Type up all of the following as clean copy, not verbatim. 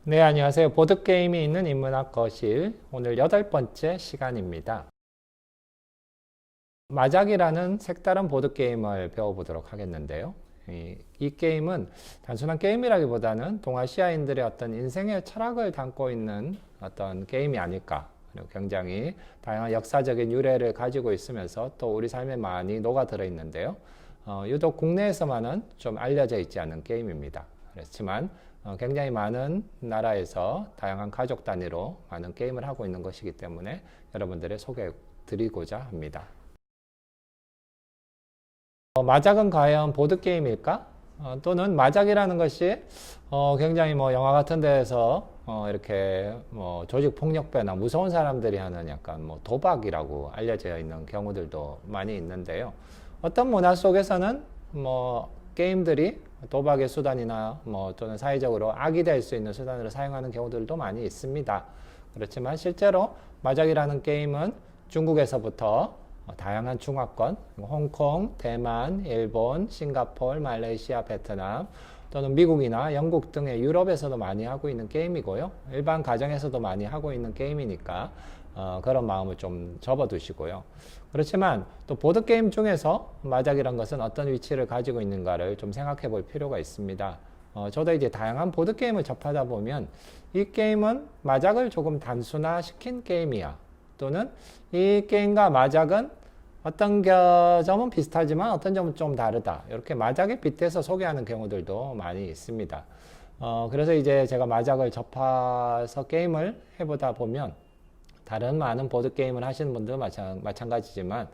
네, 안녕하세요. 보드게임이 있는 인문학 거실 오늘 8번째 시간입니다. 마작이라는 색다른 보드게임을 배워보도록 하겠는데요. 이 게임은 단순한 게임이라기보다는 동아시아인들의 어떤 인생의 철학을 담고 있는 어떤 게임이 아닐까. 그리고 굉장히 다양한 역사적인 유래를 가지고 있으면서 또 우리 삶에 많이 녹아들어 있는데요. 유독 국내에서만은 좀 알려져 있지 않은 게임입니다. 그렇지만 굉장히 많은 나라에서 다양한 가족 단위로 많은 게임을 하고 있는 것이기 때문에 여러분들의 소개해 드리고자 합니다. 마작은 과연 보드게임일까? 또는 마작이라는 것이 굉장히 영화 같은 데에서 이렇게 조직 폭력배나 무서운 사람들이 하는 약간 도박이라고 알려져 있는 경우들도 많이 있는데요. 어떤 문화 속에서는 게임들이 도박의 수단이나 또는 사회적으로 악이 될 수 있는 수단으로 사용하는 경우들도 많이 있습니다. 그렇지만 실제로 마작이라는 게임은 중국에서부터 다양한 중화권, 홍콩, 대만, 일본, 싱가포르, 말레이시아, 베트남 또는 미국이나 영국 등의 유럽에서도 많이 하고 있는 게임이고요. 일반 가정에서도 많이 하고 있는 게임이니까 그런 마음을 좀 접어두시고요. 그렇지만 또 보드게임 중에서 마작이란 것은 어떤 위치를 가지고 있는가를 좀 생각해 볼 필요가 있습니다. 저도 이제 다양한 보드게임을 접하다 보면 이 게임은 마작을 조금 단순화시킨 게임이야. 또는 이 게임과 마작은 어떤 점은 비슷하지만 어떤 점은 좀 다르다. 이렇게 마작에 빗대서 소개하는 경우들도 많이 있습니다. 그래서 이제 제가 마작을 접해서 게임을 해보다 보면 다른 많은 보드게임을 하시는 분들도 마찬가지지만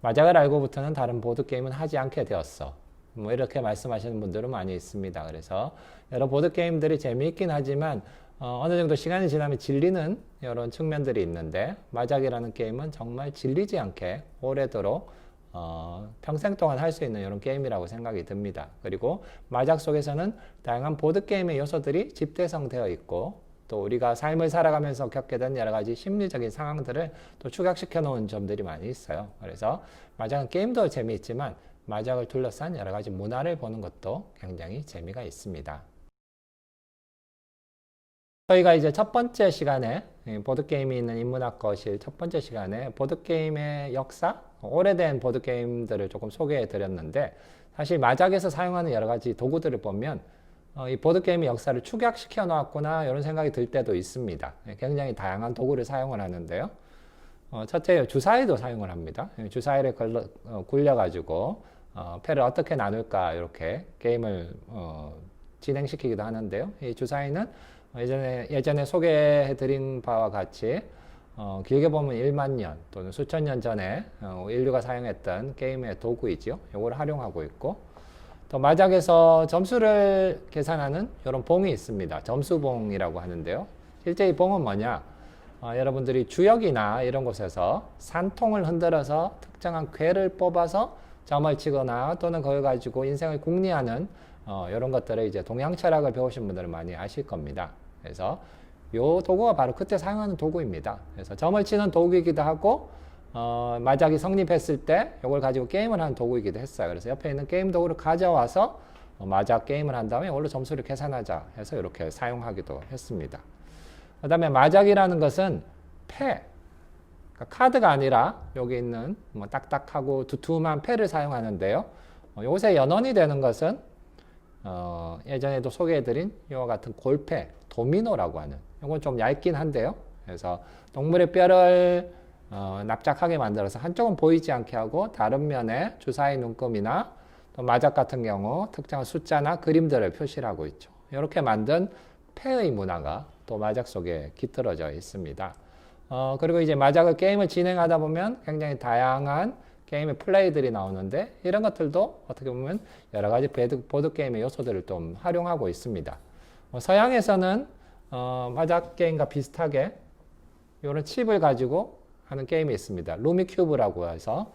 마작을 알고부터는 다른 보드게임은 하지 않게 되었어. 이렇게 말씀하시는 분들은 많이 있습니다. 그래서 여러 보드게임들이 재미있긴 하지만 어느 정도 시간이 지나면 질리는 이런 측면들이 있는데 마작이라는 게임은 정말 질리지 않게 오래도록 평생 동안 할 수 있는 이런 게임이라고 생각이 듭니다. 그리고 마작 속에서는 다양한 보드게임의 요소들이 집대성되어 있고 또 우리가 삶을 살아가면서 겪게 된 여러 가지 심리적인 상황들을 또 축약시켜 놓은 점들이 많이 있어요. 그래서 마작은 게임도 재미있지만 마작을 둘러싼 여러 가지 문화를 보는 것도 굉장히 재미가 있습니다. 저희가 이제 첫 번째 시간에 보드게임이 있는 인문학 거실 첫 번째 시간에 보드게임의 역사, 오래된 보드게임들을 조금 소개해 드렸는데 사실 마작에서 사용하는 여러 가지 도구들을 보면 이 보드게임의 역사를 축약시켜 놓았구나 이런 생각이 들 때도 있습니다. 굉장히 다양한 도구를 사용을 하는데요. 첫째 주사위도 사용을 합니다. 주사위를 굴려가지고 패를 어떻게 나눌까 이렇게 게임을 진행시키기도 하는데요. 이 주사위는 예전에 소개해드린 바와 같이 길게 보면 1만 년 또는 수천 년 전에 인류가 사용했던 게임의 도구이죠. 이걸 활용하고 있고 또 마작에서 점수를 계산하는 이런 봉이 있습니다. 점수봉이라고 하는데요. 실제 이 봉은 뭐냐? 여러분들이 주역이나 이런 곳에서 산통을 흔들어서 특정한 궤를 뽑아서 점을 치거나 또는 그걸 가지고 인생을 궁리하는 이런 것들을 이제 동양 철학을 배우신 분들은 많이 아실 겁니다. 그래서 이 도구가 바로 그때 사용하는 도구입니다. 그래서 점을 치는 도구이기도 하고 마작이 성립했을 때 이걸 가지고 게임을 하는 도구이기도 했어요. 그래서 옆에 있는 게임 도구를 가져와서 마작 게임을 한 다음에 이걸로 점수를 계산하자 해서 이렇게 사용하기도 했습니다. 그 다음에 마작이라는 것은 패, 그러니까 카드가 아니라 여기 있는 딱딱하고 두툼한 패를 사용하는데요. 요새 연원이 되는 것은 예전에도 소개해드린 이와 같은 골패, 도미노라고 하는 이건 좀 얇긴 한데요. 그래서 동물의 뼈를 납작하게 만들어서 한쪽은 보이지 않게 하고 다른 면에 주사위 눈금이나 또 마작 같은 경우 특정한 숫자나 그림들을 표시를 하고 있죠. 이렇게 만든 패의 문화가 또 마작 속에 깃들어져 있습니다. 그리고 이제 마작을 게임을 진행하다 보면 굉장히 다양한 게임의 플레이들이 나오는데 이런 것들도 어떻게 보면 여러 가지 보드게임의 요소들을 좀 활용하고 있습니다. 서양에서는 마작 게임과 비슷하게 이런 칩을 가지고 하는 게임이 있습니다. 루미큐브라고 해서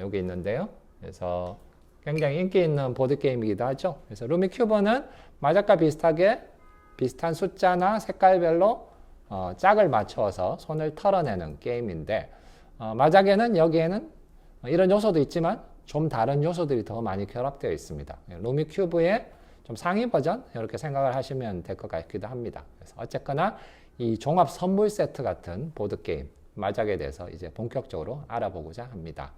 여기 있는데요. 그래서 굉장히 인기 있는 보드게임이기도 하죠. 그래서 루미큐브는 마작과 비슷하게 비슷한 숫자나 색깔별로 짝을 맞춰서 손을 털어내는 게임인데 마작에는 여기에는 이런 요소도 있지만 좀 다른 요소들이 더 많이 결합되어 있습니다. 루미큐브의 좀 상위 버전 이렇게 생각을 하시면 될 것 같기도 합니다. 그래서 어쨌거나 이 종합 선물 세트 같은 보드 게임 마작에 대해서 이제 본격적으로 알아보고자 합니다.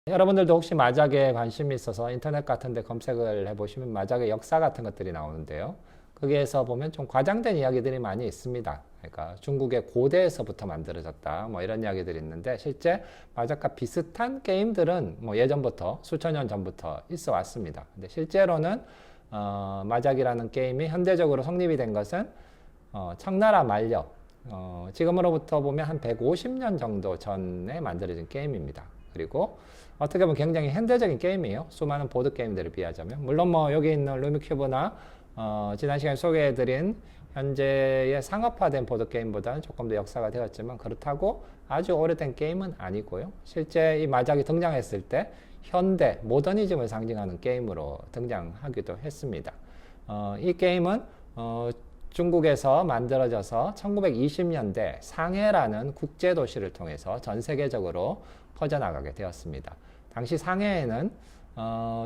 여러분들도 혹시 마작에 관심이 있어서 인터넷 같은 데 검색을 해보시면 마작의 역사 같은 것들이 나오는데요. 거기에서 보면 좀 과장된 이야기들이 많이 있습니다. 그러니까 중국의 고대에서부터 만들어졌다 뭐 이런 이야기들이 있는데 실제 마작과 비슷한 게임들은 뭐 예전부터 수천 년 전부터 있어 왔습니다. 근데 실제로는 마작이라는 게임이 현대적으로 성립이 된 것은 청나라 말력 지금으로부터 보면 한 150년 정도 전에 만들어진 게임입니다. 그리고 어떻게 보면 굉장히 현대적인 게임이에요. 수많은 보드 게임들을 비하자면 물론 뭐 여기 있는 루미큐브나 지난 시간에 소개해드린 현재의 상업화된 보드게임보다는 조금 더 역사가 되었지만 그렇다고 아주 오래된 게임은 아니고요. 실제 이 마작이 등장했을 때 현대, 모더니즘을 상징하는 게임으로 등장하기도 했습니다. 이 게임은 중국에서 만들어져서 1920년대 상해라는 국제도시를 통해서 전 세계적으로 퍼져나가게 되었습니다. 당시 상해에는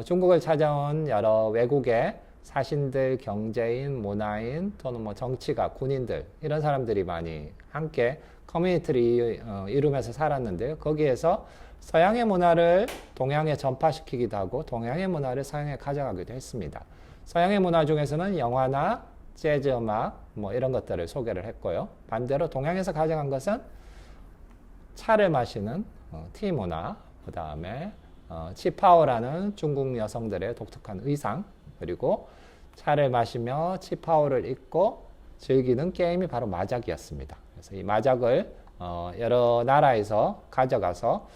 중국을 찾아온 여러 외국의 사신들, 경제인, 문화인, 또는 뭐 정치가, 군인들 이런 사람들이 많이 함께 커뮤니티를 이루면서 살았는데요. 거기에서 서양의 문화를 동양에 전파시키기도 하고 동양의 문화를 서양에 가져가기도 했습니다. 서양의 문화 중에서는 영화나 재즈 음악 뭐 이런 것들을 소개를 했고요. 반대로 동양에서 가져간 것은 차를 마시는 티 문화, 그 다음에 치파오라는 중국 여성들의 독특한 의상, 그리고 차를 마시며 치파오를 입고 즐기는 게임이 바로 마작이었습니다. 그래서 이 마작을 여러 나라에서 가져가서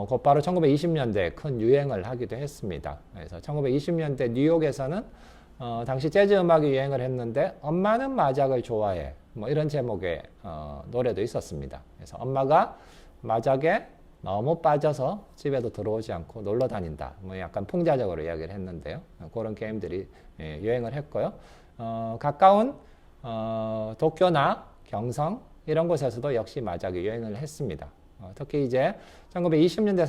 곧바로 1920년대에 큰 유행을 하기도 했습니다. 그래서 1920년대 뉴욕에서는 당시 재즈 음악이 유행을 했는데 엄마는 마작을 좋아해 뭐 이런 제목의 노래도 있었습니다. 그래서 엄마가 마작에 너무 빠져서 집에도 들어오지 않고 놀러 다닌다. 뭐 약간 풍자적으로 이야기를 했는데요. 그런 게임들이 유행을 했고요. 가까운 도쿄나 경성 이런 곳에서도 역시 마작이 유행을 했습니다. 특히 이제 1920년대,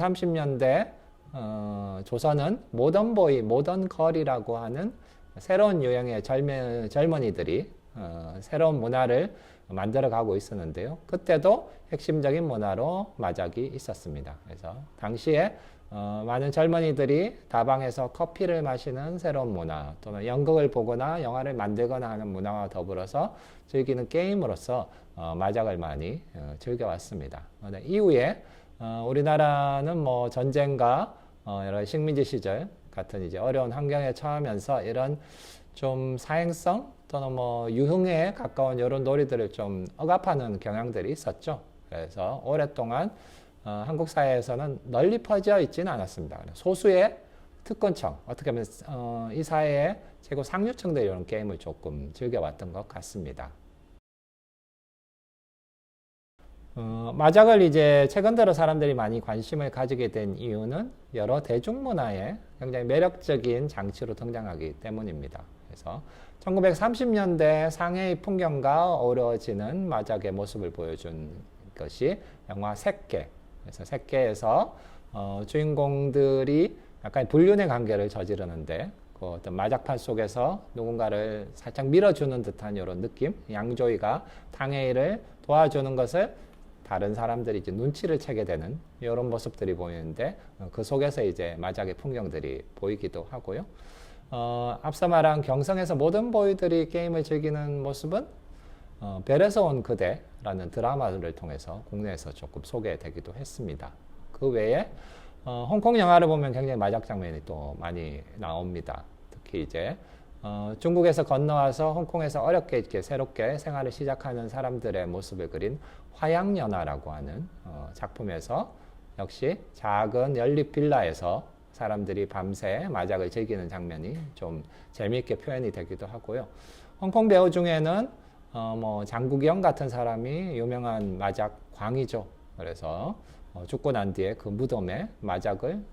30년대 조선은 모던보이, 모던걸이라고 하는 새로운 유형의 젊은이들이 새로운 문화를 만들어가고 있었는데요. 그때도 핵심적인 문화로 마작이 있었습니다. 그래서 당시에 많은 젊은이들이 다방에서 커피를 마시는 새로운 문화 또는 연극을 보거나 영화를 만들거나 하는 문화와 더불어서 즐기는 게임으로서 마작을 많이 즐겨왔습니다. 이후에 우리나라는 뭐 전쟁과 여러 식민지 시절 같은 이제 어려운 환경에 처하면서 이런 좀 사행성 또는 뭐 유흥에 가까운 이런 놀이들을 좀 억압하는 경향들이 있었죠. 그래서 오랫동안 한국 사회에서는 널리 퍼져 있지는 않았습니다. 소수의 특권층, 어떻게 보면 이 사회의 최고 상류층들이 이런 게임을 조금 즐겨왔던 것 같습니다. 마작을 이제 최근 들어 사람들이 많이 관심을 가지게 된 이유는 여러 대중문화에 굉장히 매력적인 장치로 등장하기 때문입니다. 그래서 1930년대 상해의 풍경과 어우러지는 마작의 모습을 보여준 것이 영화 새끼. 그래서 새끼에서 주인공들이 약간 불륜의 관계를 저지르는데 그 어떤 마작판 속에서 누군가를 살짝 밀어주는 듯한 이런 느낌, 양조위가 탕웨이를 도와주는 것을 다른 사람들이 이제 눈치를 채게 되는 이런 모습들이 보이는데 그 속에서 이제 마작의 풍경들이 보이기도 하고요. 앞서 말한 경성에서 모든 보이들이 게임을 즐기는 모습은 별에서 온 그대라는 드라마를 통해서 국내에서 조금 소개되기도 했습니다. 그 외에 홍콩 영화를 보면 굉장히 마작 장면이 또 많이 나옵니다. 특히 이제 중국에서 건너와서 홍콩에서 어렵게 이렇게 새롭게 생활을 시작하는 사람들의 모습을 그린 화양연화라고 하는 작품에서 역시 작은 연립 빌라에서 사람들이 밤새 마작을 즐기는 장면이 좀 재미있게 표현이 되기도 하고요. 홍콩 배우 중에는 뭐 장국영 같은 사람이 유명한 마작 광이죠. 그래서 죽고 난 뒤에 그 무덤에 마작을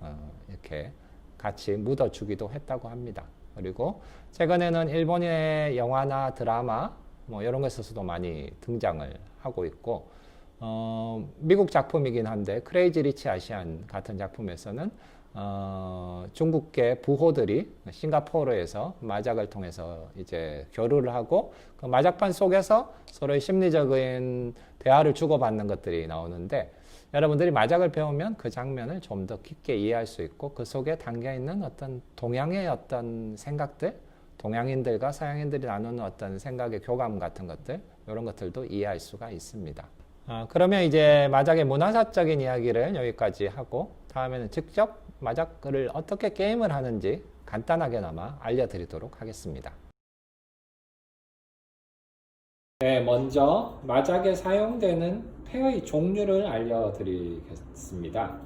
이렇게 같이 묻어주기도 했다고 합니다. 그리고 최근에는 일본의 영화나 드라마 뭐 이런 것에서도 많이 등장을 하고 있고 미국 작품이긴 한데 크레이지 리치 아시안 같은 작품에서는 중국계 부호들이 싱가포르에서 마작을 통해서 이제 교류를 하고 그 마작판 속에서 서로의 심리적인 대화를 주고받는 것들이 나오는데 여러분들이 마작을 배우면 그 장면을 좀 더 깊게 이해할 수 있고 그 속에 담겨 있는 어떤 동양의 어떤 생각들, 동양인들과 서양인들이 나누는 어떤 생각의 교감 같은 것들, 이런 것들도 이해할 수가 있습니다. 그러면 이제 마작의 문화사적인 이야기를 여기까지 하고 다음에는 직접 마작을 어떻게 게임을 하는지 간단하게나마 알려드리도록 하겠습니다. 네, 먼저 마작에 사용되는 패의 종류를 알려드리겠습니다.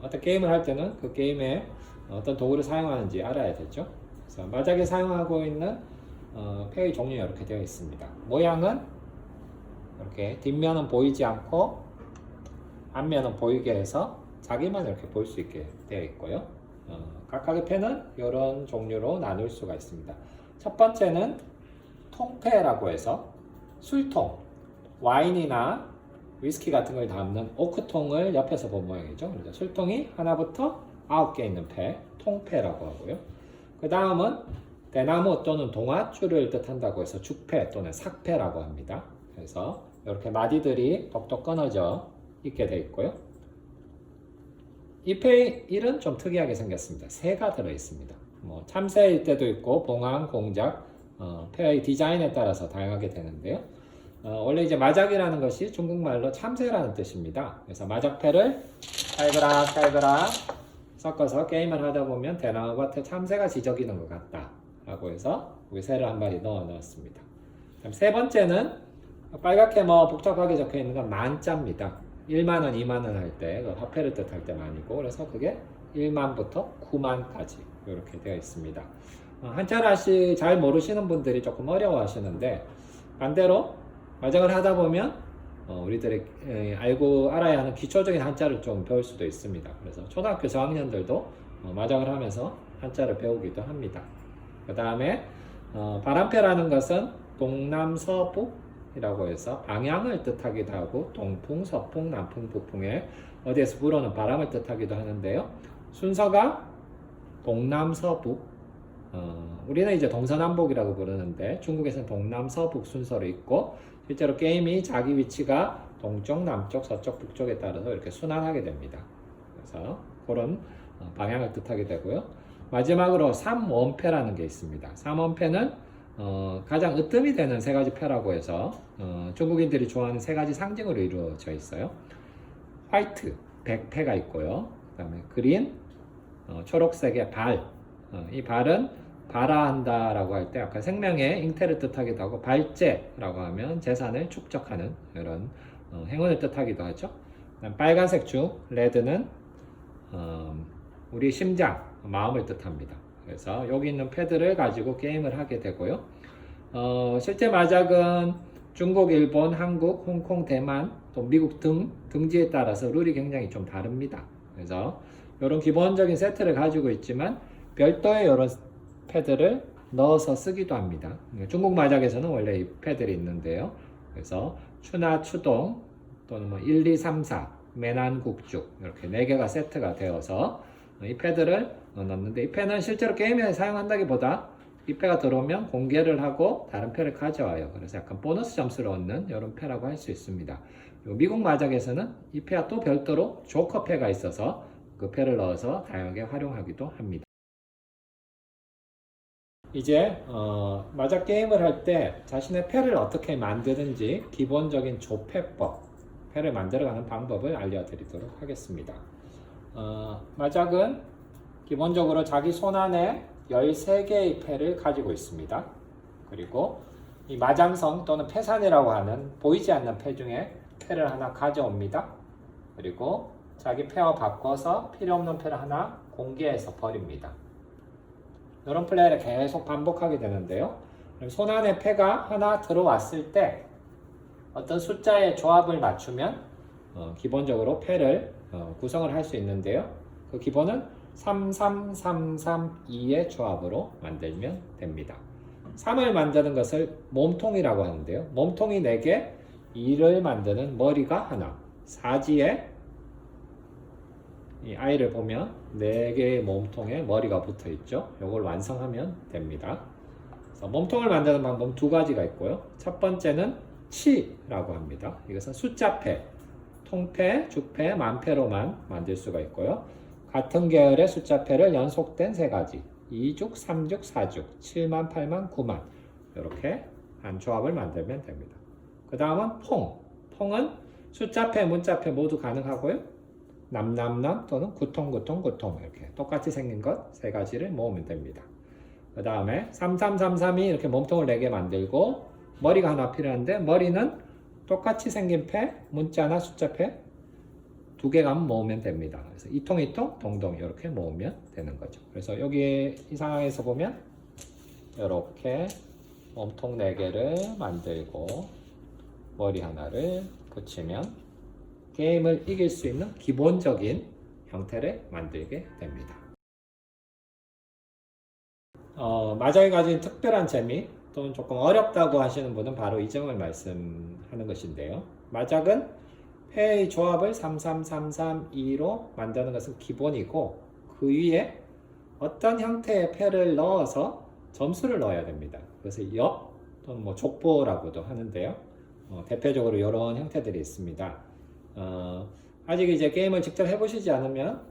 어떤 게임을 할 때는 그 게임에 어떤 도구를 사용하는지 알아야 되죠. 그래서 마작에 사용하고 있는 패의 종류가 이렇게 되어 있습니다. 모양은 이렇게 뒷면은 보이지 않고 앞면은 보이게 해서 자기만 이렇게 볼 수 있게 되어 있고요. 각각의 패는 이런 종류로 나눌 수가 있습니다. 첫 번째는 통패라고 해서 술통, 와인이나 위스키 같은 걸 담는 오크통을 옆에서 본 모양이죠. 그래서 술통이 하나부터 9개 있는 패, 통패라고 하고요. 그 다음은 대나무 또는 동아줄을 뜻한다고 해서 죽패 또는 삭패라고 합니다. 그래서 이렇게 마디들이 똑똑 끊어져 있게 되어 있고요. 이 패의 일은 좀 특이하게 생겼습니다. 새가 들어있습니다. 참새일 때도 있고 봉황, 공작, 패의 디자인에 따라서 다양하게 되는데요. 원래 이제 마작이라는 것이 중국말로 참새라는 뜻입니다. 그래서 마작패를 칼그락 섞어서 게임을 하다 보면 대나무밭에 참새가 지저귀는 것 같다 라고 해서 여기 새를 한 마리 넣어 넣었습니다. 세 번째는 빨갛게 복잡하게 적혀 있는 건 만자입니다. 1만원, 2만원 할 때, 화폐를 뜻할 때 만이고, 그래서 그게 1만부터 9만까지 이렇게 되어 있습니다. 한자를 잘 모르시는 분들이 조금 어려워 하시는데, 반대로 마작을 하다 보면 우리들이 알아야 하는 기초적인 한자를 좀 배울 수도 있습니다. 그래서 초등학교 저학년들도 마작을 하면서 한자를 배우기도 합니다. 그 다음에 바람패라는 것은 동남서북이라고 해서 방향을 뜻하기도 하고 동풍, 서풍, 남풍, 북풍에 어디에서 불어오는 바람을 뜻하기도 하는데요. 순서가 동남서북, 우리는 이제 동서남북이라고 부르는데 중국에서는 동남서북 순서로 있고 실제로 게임이 자기 위치가 동쪽, 남쪽, 서쪽, 북쪽에 따라서 이렇게 순환하게 됩니다. 그래서 그런 방향을 뜻하게 되고요. 마지막으로 삼원패라는 게 있습니다. 삼원패는 가장 으뜸이 되는 세 가지 패라고 해서 중국인들이 좋아하는 세 가지 상징으로 이루어져 있어요. 화이트, 백패가 있고요. 그 다음에 그린, 초록색의 발. 이 발은 발화한다 라고 할 때 아까 생명의 잉태를 뜻하기도 하고 발제라고 하면 재산을 축적하는 이런 행운을 뜻하기도 하죠. 빨간색 줄, 레드는 우리 심장, 마음을 뜻합니다. 그래서 여기 있는 패드를 가지고 게임을 하게 되고요. 실제 마작은 중국, 일본, 한국, 홍콩, 대만, 또 미국 등지에 따라서 룰이 굉장히 좀 다릅니다. 그래서 이런 기본적인 세트를 가지고 있지만 별도의 이런 패드를 넣어서 쓰기도 합니다. 중국 마작에서는 원래 이 패드들이 있는데요. 그래서 추나 추동 또는 1, 2, 3, 4, 매난국죽 이렇게 4개가 세트가 되어서 이 패드를 넣는데 이 패는 실제로 게임에 사용한다기보다 이 패가 들어오면 공개를 하고 다른 패를 가져와요. 그래서 약간 보너스 점수를 얻는 이런 패라고 할 수 있습니다. 미국 마작에서는 이 패와 또 별도로 조커 패가 있어서 그 패를 넣어서 다양하게 활용하기도 합니다. 이제 마작 게임을 할 때 자신의 패를 어떻게 만드는지 기본적인 조패법, 패를 만들어가는 방법을 알려드리도록 하겠습니다. 마작은 기본적으로 자기 손 안에 13개의 패를 가지고 있습니다. 그리고 이 마장성 또는 패산이라고 하는 보이지 않는 패 중에 패를 하나 가져옵니다. 그리고 자기 패와 바꿔서 필요 없는 패를 하나 공개해서 버립니다. 이런 플레이를 계속 반복하게 되는데요. 손 안에 패가 하나 들어왔을 때 어떤 숫자의 조합을 맞추면 기본적으로 패를 구성을 할 수 있는데요. 그 기본은 33332의 조합으로 만들면 됩니다. 3을 만드는 것을 몸통이라고 하는데요. 몸통이 4개, 2를 만드는 머리가 하나, 사지에 이 아이를 보면 4개의 몸통에 머리가 붙어 있죠. 이걸 완성하면 됩니다. 그래서 몸통을 만드는 방법 2가지가 있고요. 첫 번째는 치라고 합니다. 이것은 숫자패, 통패, 주패, 만패로만 만들 수가 있고요. 같은 계열의 숫자패를 연속된 3가지 2죽, 3죽, 4죽, 7만, 8만, 9만 이렇게 한 조합을 만들면 됩니다. 그 다음은 퐁. 퐁은 숫자패, 문자패 모두 가능하고요. 남남남 또는 구통구통 구통 이렇게 똑같이 생긴 것 3가지를 모으면 됩니다. 그 다음에 3333이 이렇게 몸통을 4개 만들고 머리가 하나 필요한데 머리는 똑같이 생긴 패, 문자나 숫자패 2개가 모으면 됩니다. 그래서 이통 동동 이렇게 모으면 되는 거죠. 그래서 여기 이 상황에서 보면 이렇게 몸통 4개를 만들고 머리 하나를 붙이면 게임을 이길 수 있는 기본적인 형태를 만들게 됩니다. 마작이 가진 특별한 재미 또는 조금 어렵다고 하시는 분은 바로 이 점을 말씀하는 것인데요. 마작은 패의 조합을 3333-2로 만드는 것은 기본이고 그 위에 어떤 형태의 패를 넣어서 점수를 넣어야 됩니다. 그래서 역 또는 뭐 족보라고도 하는데요. 대표적으로 이런 형태들이 있습니다. 아직 이제 게임을 직접 해보시지 않으면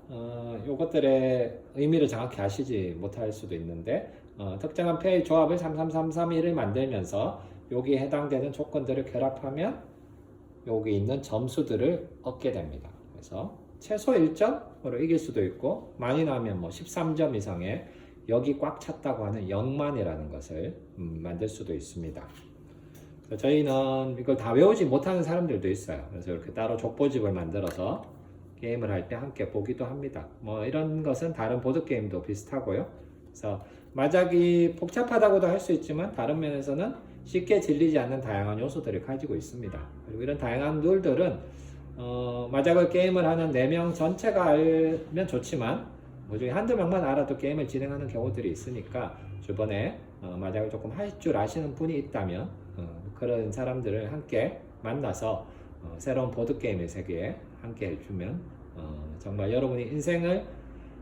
요것들의 의미를 정확히 아시지 못할 수도 있는데 특정한 패의 조합을 3333-1을 만들면서 여기에 해당되는 조건들을 결합하면 여기 있는 점수들을 얻게 됩니다. 그래서 최소 1점으로 이길 수도 있고 많이 나오면 뭐 13점 이상의 여기 꽉 찼다고 하는 영만이라는 것을 만들 수도 있습니다. 저희는 이걸 다 외우지 못하는 사람들도 있어요. 그래서 이렇게 따로 족보집을 만들어서 게임을 할 때 함께 보기도 합니다. 뭐 이런 것은 다른 보드게임도 비슷하고요. 그래서 마작이 복잡하다고도 할 수 있지만 다른 면에서는 쉽게 질리지 않는 다양한 요소들을 가지고 있습니다. 그리고 이런 다양한 룰들은 마작을 게임을 하는 4명 전체가 알면 좋지만 그 중에 한두 명만 알아도 게임을 진행하는 경우들이 있으니까 주변에 마작을 조금 할 줄 아시는 분이 있다면 그런 사람들을 함께 만나서 새로운 보드게임의 세계에 함께 해주면 정말 여러분이 인생을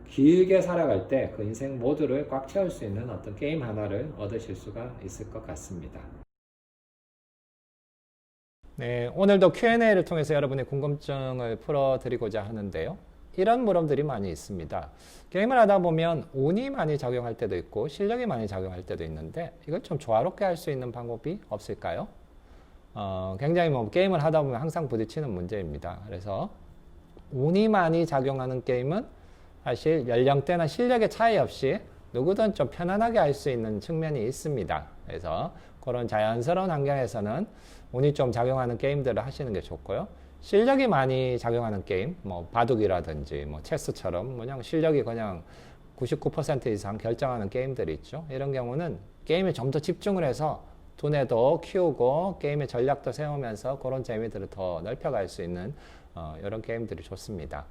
길게 살아갈 때 그 인생 모두를 꽉 채울 수 있는 어떤 게임 하나를 얻으실 수가 있을 것 같습니다. 네, 오늘도 Q&A를 통해서 여러분의 궁금증을 풀어드리고자 하는데요. 이런 물음들이 많이 있습니다. 게임을 하다 보면 운이 많이 작용할 때도 있고 실력이 많이 작용할 때도 있는데 이걸 좀 조화롭게 할 수 있는 방법이 없을까요? 굉장히 뭐 게임을 하다 보면 항상 부딪히는 문제입니다. 그래서 운이 많이 작용하는 게임은 사실 연령대나 실력의 차이 없이 누구든 좀 편안하게 할 수 있는 측면이 있습니다. 그래서 그런 자연스러운 환경에서는 운이 좀 작용하는 게임들을 하시는 게 좋고요. 실력이 많이 작용하는 게임, 뭐 바둑이라든지 뭐 체스처럼 그냥 실력이 그냥 99% 이상 결정하는 게임들이 있죠. 이런 경우는 게임에 좀 더 집중을 해서 두뇌도 키우고 게임의 전략도 세우면서 그런 재미들을 더 넓혀갈 수 있는 이런 게임들이 좋습니다.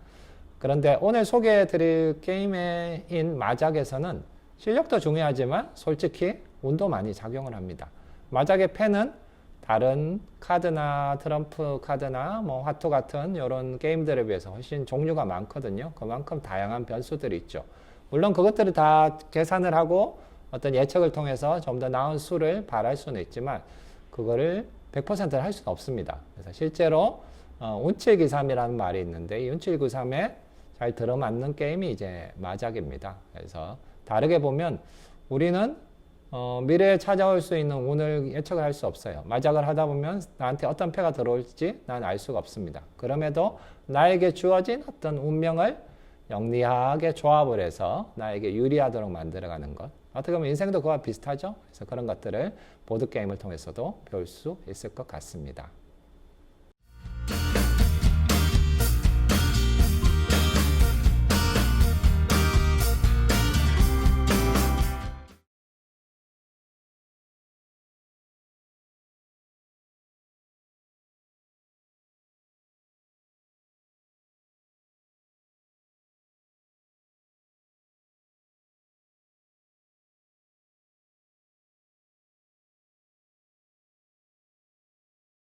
그런데 오늘 소개해 드릴 게임인 마작에서는 실력도 중요하지만 솔직히 운도 많이 작용을 합니다. 마작의 패는 다른 카드나 트럼프 카드나 뭐 화투 같은 이런 게임들에 비해서 훨씬 종류가 많거든요. 그만큼 다양한 변수들이 있죠. 물론 그것들을 다 계산을 하고 어떤 예측을 통해서 좀 더 나은 수를 바랄 수는 있지만 그거를 100%를 할 수는 없습니다. 그래서 실제로 운칠기삼이라는 말이 있는데 이 운칠기삼에 잘 들어맞는 게임이 이제 마작입니다. 그래서 다르게 보면 우리는 미래에 찾아올 수 있는 운을 예측을 할 수 없어요. 마작을 하다 보면 나한테 어떤 패가 들어올지 난 알 수가 없습니다. 그럼에도 나에게 주어진 어떤 운명을 영리하게 조합을 해서 나에게 유리하도록 만들어가는 것. 어떻게 보면 인생도 그와 비슷하죠. 그래서 그런 것들을 보드게임을 통해서도 배울 수 있을 것 같습니다.